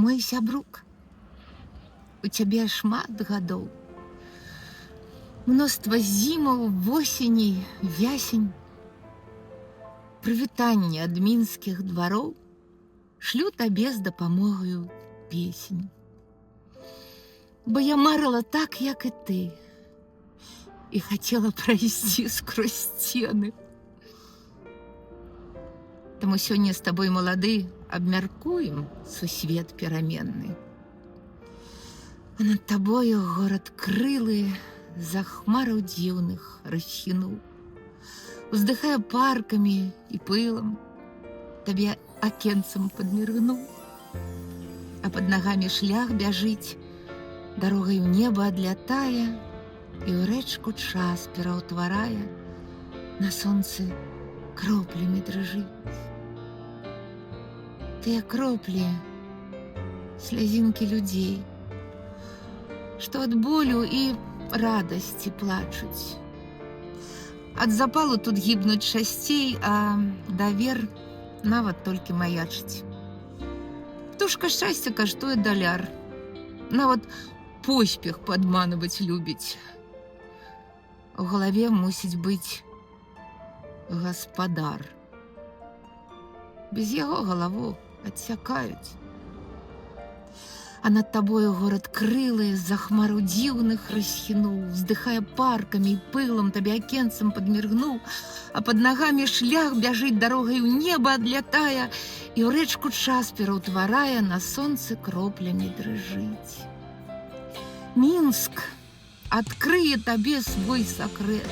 Мой сябрук, у цябе шмат гадоў. Мноства зімаў, восеней, вясень. Прывітанне ад мінскіх двароў шлю табе з дапамогаю песень. Бо я марыла так, як і ты, і хацела прайсці скрозь сцены. Таму сёння з табой, малады, абмяркуем сусвет пераменны. А над табою горад крылы за хмараў дзіўных расхінуў. Уздыхая паркамі і пылам, табе акенцам падміргнуў. А пад нагамі шлях бяжыць, дарогай у неба адлятае і ў рэчку час пераўтварае, на сонцы кроплямі дрыжыць. Тыя кроплі — слязінкі людзей, што ад болю і радасці плачуць. Ад запалу тут гібнуць часцей, а давер нават толькі маячыць. Птушка шчасця каштуе даляр, нават поспех падманваць любіць. У галаве мусіць быць гаспадар. Без яго галаву адсякаюць. А над табою горад крылы за хмару дзіўных расхінуў, уздыхае паркамі і пылам, табе акенцам падміргнуў, а пад нагамі шлях бяжыць, дарогай у неба адлятае і ў рэчку час пераўтварае, на сонцы кроплямі дрыжыць. Мінск адкрые табе свой сакрэт.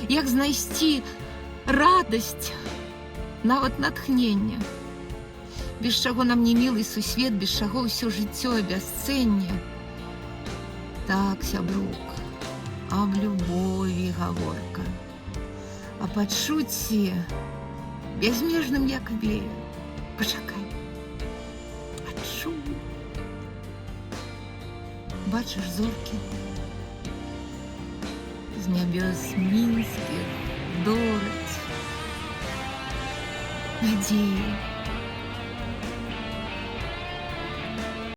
Як знайсці радасць, нават натхнення. Без чаго нам не мілы сусвет, без чаго ўсё жыццё абясцэнне. Так, сябрук, аб любові гаворка, а пачуцці бязмежным, як веер. Пачакай, адчуй. Бачыш зоркі? З нябёс мінскіх дораць надзеі.